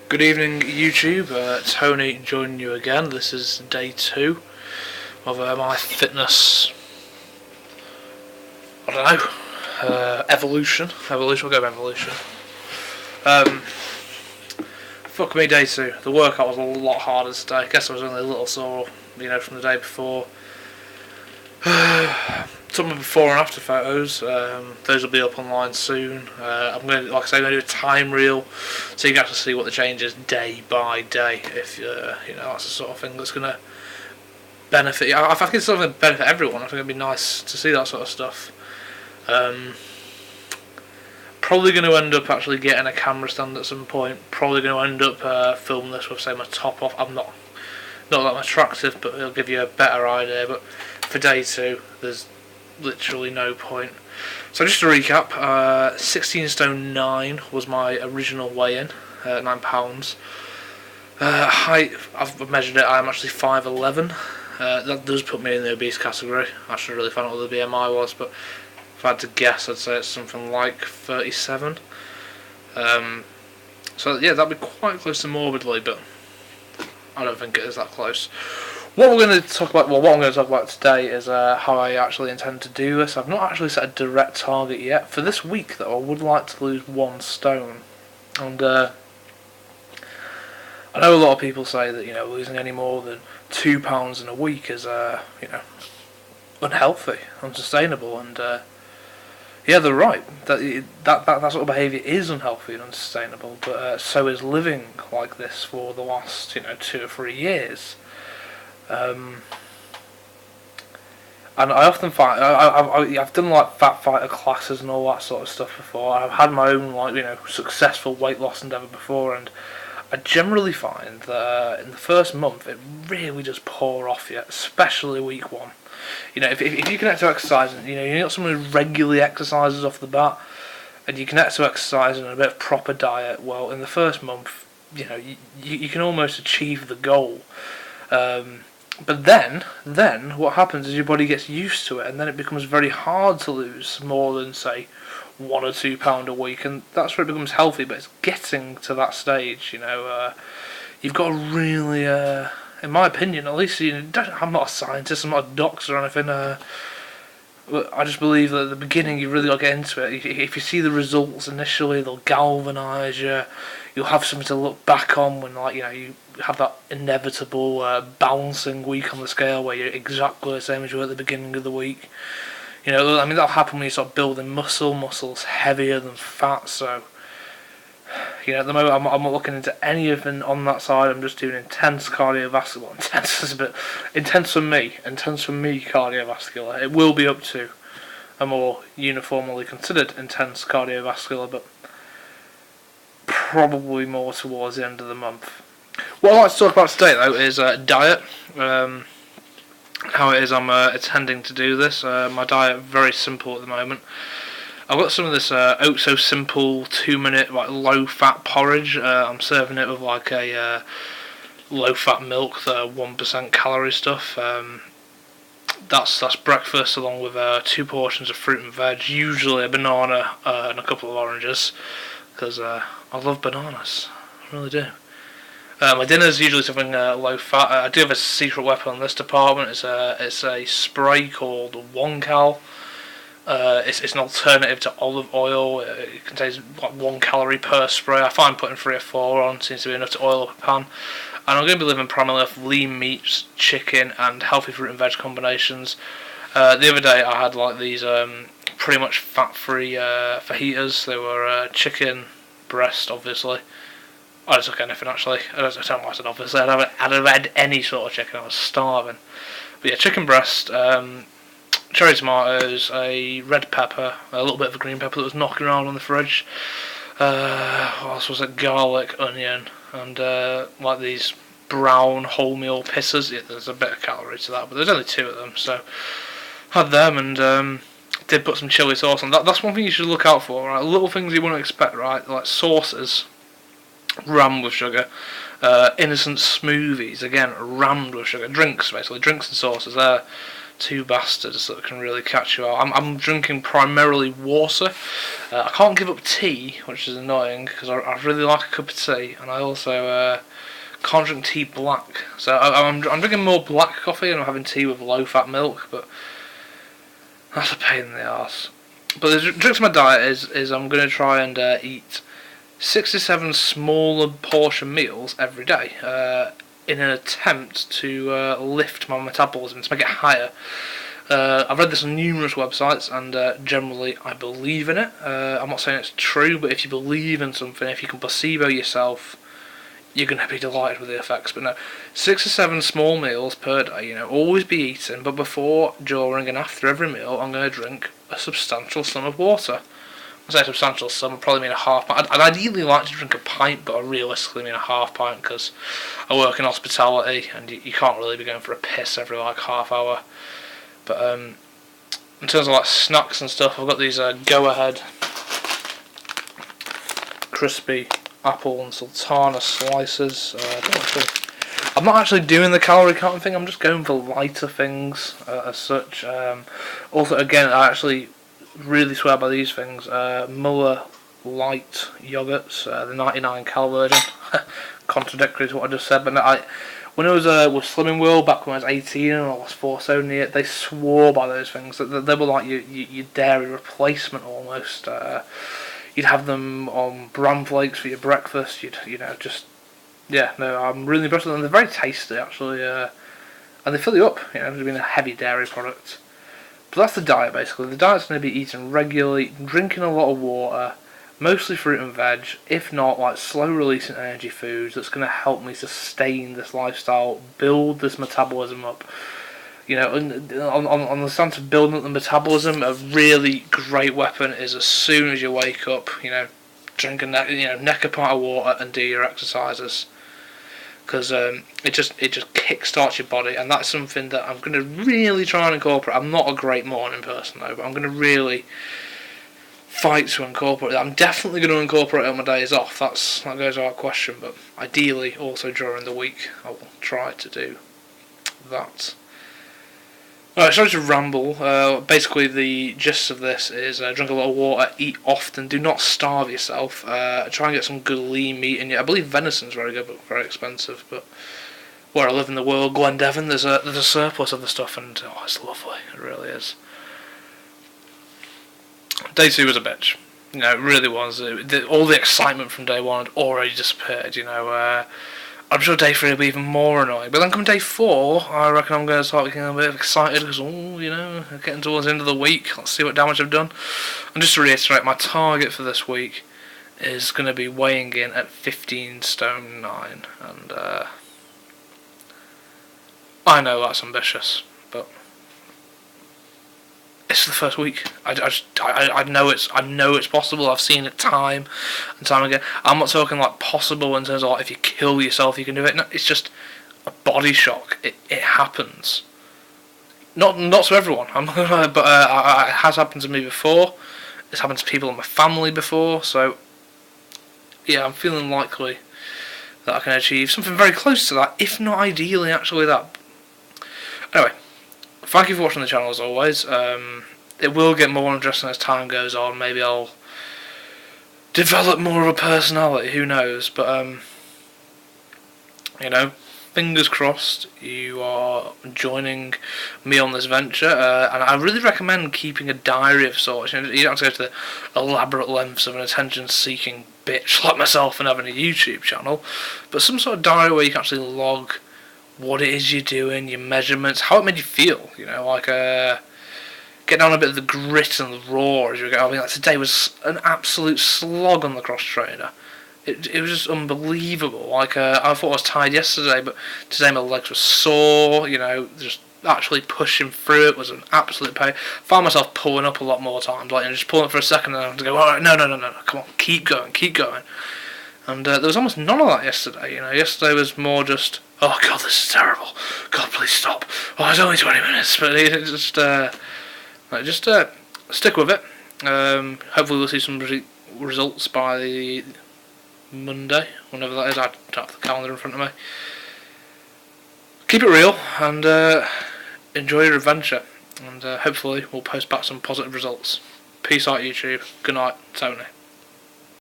Good evening, YouTube. Tony joining you again. This is day 2 of my fitness. I don't know. Evolution. We'll go with evolution. Fuck me, day 2. The workout was a lot harder today. I guess I was only a little sore, from the day before. Some of the before and after photos. Those will be up online soon. I'm going to, I'm going to do a time reel, so you can actually see what the change is day by day. If that's the sort of thing that's going to benefit. I think it's something that benefit everyone. I think it'd be nice to see that sort of stuff. Probably going to end up actually getting a camera stand at some point. Probably going to end up filming this with, say, my top off. I'm not that attractive, but it'll give you a better idea. But for day 2, there's literally no point. So just to recap, 16 stone 9 was my original weigh-in, £9. Height, I've measured it, I'm actually 5'11". That does put me in the obese category. I should really find out what the BMI was, but if I had to guess, I'd say it's something like 37. So yeah, that'd be quite close to morbidly, but I don't think it is that close. What I'm going to talk about today is how I actually intend to do this. I've not actually set a direct target yet. For this week, though, I would like to lose 1 stone. And I know a lot of people say that losing any more than £2 in a week is unhealthy, unsustainable, and yeah, they're right. That sort of behaviour is unhealthy and unsustainable. But so is living like this for the last 2 or 3 years. And I often find I've done like fat fighter classes and all that sort of stuff before. I've had my own successful weight loss endeavour before, and I generally find that in the first month it really does pour off you, especially week 1. If you connect to exercising, you're not someone who regularly exercises off the bat, and you connect to exercising and a bit of proper diet. Well, in the first month, you can almost achieve the goal. But then what happens is your body gets used to it, and then it becomes very hard to lose more than, say, £1 or £2 a week, and that's where it becomes healthy. But it's getting to that stage, you've got to really, in my opinion, at least, I'm not a scientist, I'm not a doctor or anything. But I just believe that at the beginning you really got to get into it. If you see the results initially, they'll galvanise you. You'll have something to look back on when, you have that inevitable balancing week on the scale where you're exactly the same as you were at the beginning of the week. That'll happen when you start building muscle. Muscle's heavier than fat, so at the moment I'm not looking into anything on that side. I'm just doing intense cardiovascular. Intense is a bit intense for me cardiovascular. It will be up to a more uniformly considered intense cardiovascular, but probably more towards the end of the month. What I'd like to talk about today, though, is diet. How it is I'm intending to do this. My diet very simple at the moment. I've got some of this Oh So Simple 2-minute low-fat porridge. I'm serving it with a low-fat milk, the 1% calorie stuff. That's breakfast, along with 2 portions of fruit and veg, usually a banana and a couple of oranges, because I love bananas. I really do. My dinner is usually something low fat. I do have a secret weapon on this department. It's a spray called One Cal. It's an alternative to olive oil. It contains 1 calorie per spray. I find putting 3 or 4 on seems to be enough to oil up a pan. And I'm going to be living primarily off lean meats, chicken, and healthy fruit and veg combinations. The other day I had these pretty much fat-free fajitas. They were chicken breast, obviously. I just took anything, actually. I don't know what I said, obviously. I'd have had any sort of chicken. I was starving. But yeah, chicken breast, cherry tomatoes, a red pepper, a little bit of a green pepper that was knocking around on the fridge. What else was it? Garlic, onion, and these brown wholemeal pizzas. Yeah, there's a bit of calorie to that, but there's only 2 of them, so had them, and did put some chili sauce on. That's one thing you should look out for, right? Little things you wouldn't expect, right? Like sauces, rammed with sugar. Innocent smoothies, again, rammed with sugar. Drinks, basically. Drinks and sauces, two bastards that can really catch you out. I'm drinking primarily water. I can't give up tea, which is annoying because I really like a cup of tea, and I also can't drink tea black. So I'm drinking more black coffee and I'm having tea with low-fat milk, but that's a pain in the arse. But the trick to my diet is I'm going to try and eat 6 to 7 smaller portion meals every day in an attempt to lift my metabolism, to make it higher. I've read this on numerous websites, and generally I believe in it. I'm not saying it's true, but if you believe in something, if you can placebo yourself, you're going to be delighted with the effects. But no, 6 or 7 small meals per day, always be eating, but before, during and after every meal I'm going to drink a substantial sum of water. I say substantial sum, I probably mean a half pint. I'd ideally like to drink a pint, but I realistically mean a half pint because I work in hospitality and you can't really be going for a piss every half hour. But in terms of snacks and stuff, I've got these Go Ahead crispy apple and sultana slices. I'm not actually doing the calorie counting thing, I'm just going for lighter things as such. Also, again, I actually really swear by these things. Muller Light yogurts, the 99 cal version. Contradictory to what I just said, but no, when I was with Slimming World back when I was 18 and I lost 4 stone, they swore by those things. They were like your dairy replacement almost. You'd have them on bran flakes for your breakfast. I'm really impressed with them. They're very tasty actually, and they fill you up. As being a heavy dairy product. But that's the diet basically. The diet's going to be eating regularly, drinking a lot of water, mostly fruit and veg, if not slow releasing energy foods that's going to help me sustain this lifestyle, build this metabolism up. And on the stance of building up the metabolism, a really great weapon is as soon as you wake up, drink neck a pint of water and do your exercises. Because it just kickstarts your body, and that's something that I'm going to really try and incorporate. I'm not a great morning person though, but I'm going to really fight to incorporate it. I'm definitely going to incorporate it on my days off. That goes without question. But ideally, also during the week, I will try to do that. Alright, sorry to ramble. Basically, the gist of this is drink a lot of water, eat often, do not starve yourself. Try and get some good lean meat in you. I believe venison's very good, but very expensive. But where I live in the world, Glendevon, there's a surplus of the stuff, and it's lovely. It really is. Day 2 was a bitch. It really was. All the excitement from day 1 had already disappeared. I'm sure day 3 will be even more annoying. But then come day 4, I reckon I'm going to start getting a bit excited because, getting towards the end of the week. Let's see what damage I've done. And just to reiterate, my target for this week is going to be weighing in at 15 stone 9. And I know that's ambitious, but it's the first week. I know it's possible. I've seen it time and time again. I'm not talking possible in terms of if you kill yourself you can do it. No, it's just a body shock. It happens. Not to everyone. But it has happened to me before. It's happened to people in my family before. So yeah, I'm feeling likely that I can achieve something very close to that, if not ideally actually that. Anyway. Thank you for watching the channel as always. It will get more interesting as time goes on. Maybe I'll develop more of a personality, who knows. But, fingers crossed you are joining me on this venture. And I really recommend keeping a diary of sorts. You don't have to go to the elaborate lengths of an attention-seeking bitch like myself and having a YouTube channel. But some sort of diary where you can actually log what it is you're doing, your measurements, how it made you feel, get down a bit of the grit and the raw as you go. Today was an absolute slog on the cross trainer. It was just unbelievable. I thought I was tired yesterday, but today my legs were sore, just actually pushing through it was an absolute pain. Found myself pulling up a lot more times, just pulling up for a second and I had to go, alright, no, come on, keep going. And there was almost none of that yesterday, Yesterday was more just, oh god, this is terrible. God, please stop. Oh, it's only 20 minutes. But just stick with it. Hopefully we'll see some results by Monday, whenever that is. I don't have the calendar in front of me. Keep it real, and enjoy your adventure, and hopefully we'll post back some positive results. Peace out, YouTube. Good night, Tony.